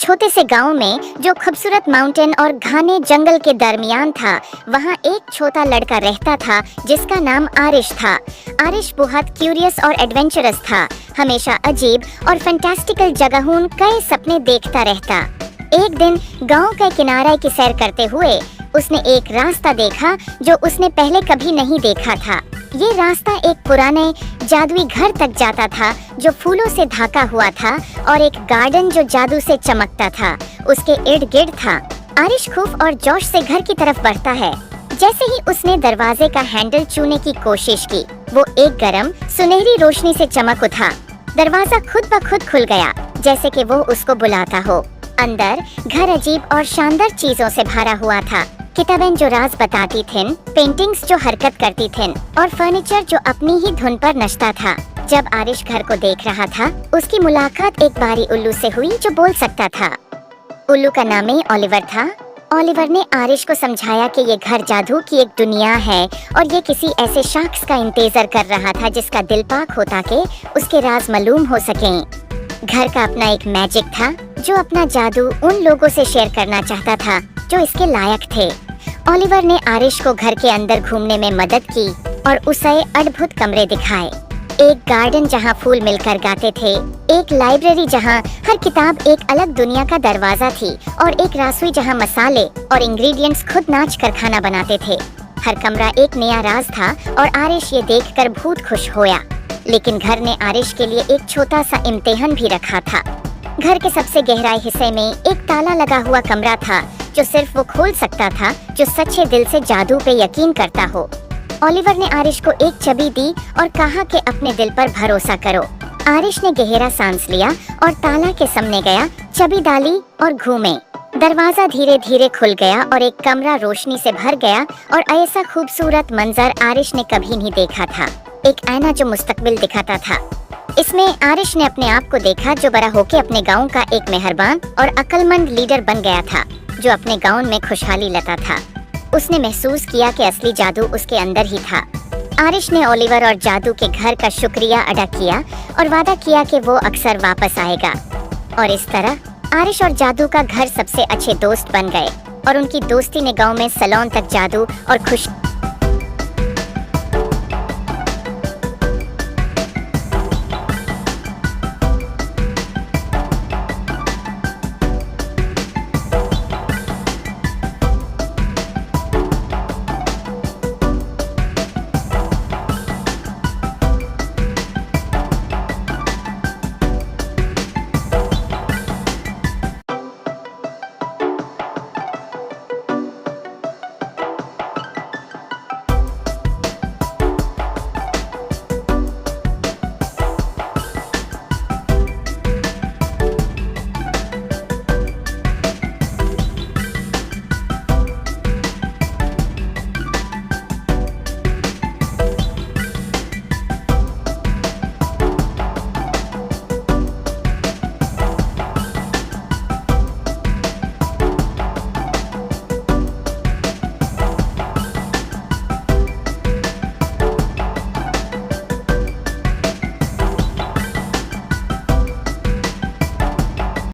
छोटे से गांव में जो खूबसूरत माउंटेन और घने जंगल के दरमियान था, वहां एक छोटा लड़का रहता था जिसका नाम आरिश था। आरिश बहुत क्यूरियस और एडवेंचरस था। हमेशा अजीब और फैंटास्टिकल जगहों कई सपने देखता रहता। एक दिन गांव के किनारे की सैर करते हुए उसने एक रास्ता देखा जो उसने पहले कभी नहीं देखा था। ये रास्ता एक पुराने जादुई घर तक जाता था जो फूलों से ढका हुआ था और एक गार्डन जो जादू से चमकता था उसके इर्द गिर्द था। आरिश खूब और जोश से घर की तरफ बढ़ता है। जैसे ही उसने दरवाजे का हैंडल छूने की कोशिश की, वो एक गरम सुनहरी रोशनी से चमक उठा। दरवाजा खुद ब खुद खुल गया, जैसे कि वो उसको बुलाता हो। अंदर घर अजीब और शानदार चीजों से भरा हुआ था। किताबें जो राज बताती थीं, पेंटिंग्स जो हरकत करती थीं और फर्नीचर जो अपनी ही धुन पर नचता था। जब आरिश घर को देख रहा था, उसकी मुलाकात एक बारी उल्लू से हुई जो बोल सकता था। उल्लू का नाम ही ओलिवर था। ओलिवर ने आरिश को समझाया कि ये घर जादू की एक दुनिया है और ये किसी ऐसे शख्स का इंतजार कर रहा था जिसका दिल पाक हो ताकि उसके राज मालूम हो सकें। घर का अपना एक मैजिक था जो अपना जादू उन लोगों से शेयर करना चाहता था जो इसके लायक थे। ओलिवर ने आरिश को घर के अंदर घूमने में मदद की और उसे अद्भुत कमरे दिखाए। एक गार्डन जहां फूल मिलकर गाते थे, एक लाइब्रेरी जहां हर किताब एक अलग दुनिया का दरवाजा थी और एक रसोई जहां मसाले और इंग्रेडिएंट्स खुद नाच कर खाना बनाते थे। हर कमरा एक नया राज था और आरिश ये देखकर बहुत खुश होया। लेकिन घर ने आरिश के लिए एक छोटा सा इम्तिहान भी रखा था। घर के सबसे गहराई हिस्से में एक ताला लगा हुआ कमरा था जो सिर्फ वो खोल सकता था जो सच्चे दिल से जादू पे यकीन करता हो। ओलिवर ने आरिश को एक चाबी दी और कहा कि अपने दिल पर भरोसा करो। आरिश ने गहरा सांस लिया और ताला के सामने गया, चाबी डाली और घूमे। दरवाजा धीरे धीरे खुल गया और एक कमरा रोशनी से भर गया और ऐसा खूबसूरत मंजर आरिश ने कभी नहीं देखा था। एक आईना जो मुस्तकबिल दिखाता था। इसमें आरिश ने अपने आप को देखा जो बड़ा होके अपने गांव का एक मेहरबान और अक्लमंद लीडर बन गया था जो अपने गांव में खुशहाली लाता था। उसने महसूस किया कि असली जादू उसके अंदर ही था। आरिश ने ओलिवर और जादू के घर का शुक्रिया अदा किया और वादा किया कि वो अक्सर वापस आएगा। और इस तरह आरिश और जादू का घर सबसे अच्छे दोस्त बन गए और उनकी दोस्ती ने गांव में सलोन तक जादू और खुश